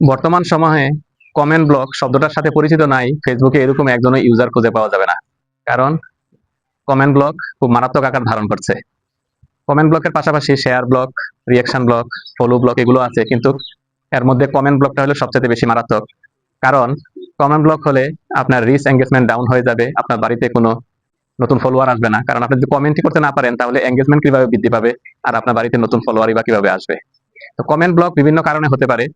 বর্তমান সময়ে comment block শব্দটার সাথে পরিচিত নাই ফেসবুকে এরকম একজনও ইউজার খুঁজে পাওয়া যাবে না। কারণ কমেন্ট ব্লক খুব মারাত্মক আকার ধারণ করছে। কমেন্ট ব্লকের পাশাপাশি share block, reaction block, follow block এগুলো আছে, কিন্তু এর মধ্যে কমেন্ট ব্লকটা হলো সবচেয়ে বেশি মারাত্মক। কারণ কমেন্ট ব্লক হলে আপনার রিচ এঙ্গেজমেন্ট ডাউন হয়ে যাবে, আপনার বাড়িতে কোনো নতুন ফলোয়ার আসবে না। কারণ আপনি যদি কমেন্টই করতে না পারেন তাহলে এঙ্গেজমেন্ট কিভাবে বৃদ্ধি পাবে, আর আপনার বাড়িতে নতুন ফলোয়ারই বা কিভাবে আসবে। তো কমেন্ট ব্লক বিভিন্ন কারণে হতে পারে।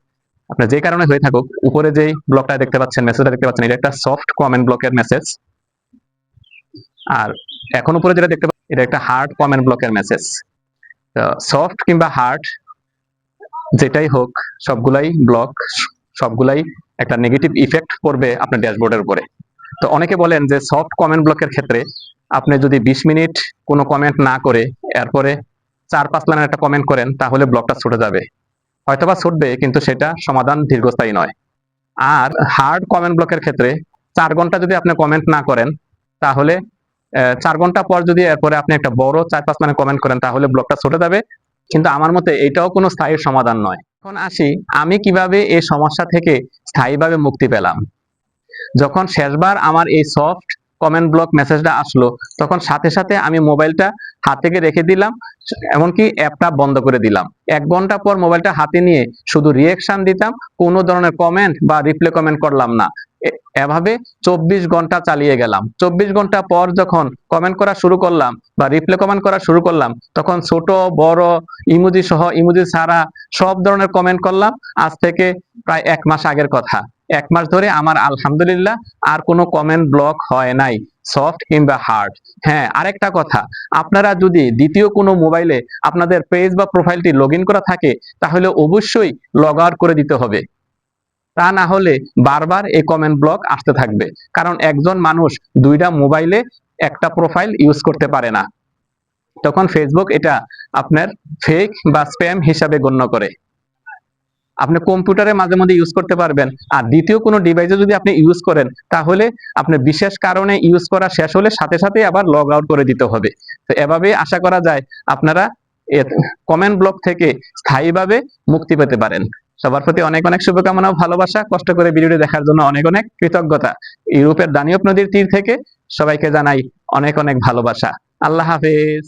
আপনার যে কারণে হয়ে থাকুক, উপরে যেই ব্লকটা দেখতে পাচ্ছেন, মেসেজটা দেখতে পাচ্ছেন, এটা একটা সফট কমেন্ট ব্লকের মেসেজ। আর এখন উপরে যেটা দেখতে পাচ্ছেন, এটা একটা হার্ড কমেন্ট ব্লকের মেসেজ। সফট কিংবা হার্ড যেটাই হোক, সবগুলাই ব্লক, সবগুলাই একটা নেগেটিভ ইফেক্ট পড়বে আপনার ড্যাশবোর্ডের উপরে। তো অনেকে বলেন যে সফট কমেন্ট ব্লকের ক্ষেত্রে আপনি যদি 20 মিনিট কোনো কমেন্ট না করে এরপরে 4-5 লাইনের একটা কমেন্ট করেন তাহলে ব্লকটা ছুটে যাবে। হয়তোবা ছুটবে, কিন্তু সেটা সমাধান দীর্ঘস্থায়ী নয়। আর হার্ড কমেন্ট ব্লকের ক্ষেত্রে 4 ঘন্টা যদি আপনি কমেন্ট না করেন তাহলে 4 ঘন্টা পর যদি এরপরে আপনি একটা বড় 4-5 লাইনের কমেন্ট করেন তাহলে ব্লকটা ছুটে যাবে। কিন্তু আমার মতে এটাও কোনো স্থায়ী সমাধান নয়। এখন আসি, আমি কিভাবে এই সমস্যা থেকে স্থায়ীভাবে মুক্তি পেলাম। যখন শেষবার আমার এই সফট কমেন্ট ব্লক মেসেজটা আসলো, তখন সাথে সাথে আমি মোবাইলটা হাত থেকে রেখে দিলাম, এমনকি অ্যাপটা বন্ধ করে দিলাম। 1 ঘন্টা পর মোবাইলটা হাতে নিয়ে শুধু রিয়েকশন দিতাম, কোনো ধরনের কমেন্ট বা রিপ্লে কমেন্ট করলাম না। এভাবে 24 ঘন্টা চালিয়ে গেলাম। 24 ঘন্টা পর যখন কমেন্ট করা শুরু করলাম বা রিপ্লে কমেন্ট করা শুরু করলাম, তখন ছোট বড়, ইমোজি সহ ইমোজি ছাড়া সব ধরনের কমেন্ট করলাম। আজ থেকে প্রায় 1 মাস আগের কথা। 1 মাস ধরে আমার আলহামদুলিল্লাহ আর কোনো কমেন্ট ব্লক হয় নাই, সফট কিংবা হার্ড। হ্যাঁ, আরেকটা কথা, আপনারা যদি দ্বিতীয় কোনো মোবাইলে আপনাদের পেজ বা প্রোফাইলটি লগ ইন করা থাকে তাহলে অবশ্যই লগ আউট করে দিতে হবে। তা না হলে বারবার এই কমেন্ট ব্লক আসতে থাকবে। কারণ একজন মানুষ 2টা মোবাইলে একটা প্রোফাইল ইউজ করতে পারে না। তখন ফেসবুক এটা আপনার ফেক বা স্প্যাম হিসাবে গণ্য করে। আপনি কম্পিউটারে মাঝে মধ্যে ইউজ করতে পারবেন, আর দ্বিতীয় কোনো ডিভাইসে যদি আপনি ইউজ করেন তাহলে আপনি বিশেষ কারণে ইউজ করা শেষ হলে সাথে সাথে আবার লগ আউট করে দিতে হবে। তো এভাবে আশা করা যায় আপনারা কমেন্ট ব্লক থেকে স্থায়ীভাবে মুক্তি পেতে পারেন। সবার প্রতি অনেক অনেক শুভকামনা ও ভালোবাসা। কষ্ট করে ভিডিওটি দেখার জন্য অনেক অনেক কৃতজ্ঞতা। ইউরোপের দানিয়প নদীর তীর থেকে সবাইকে জানাই অনেক অনেক ভালোবাসা। আল্লাহ হাফেজ।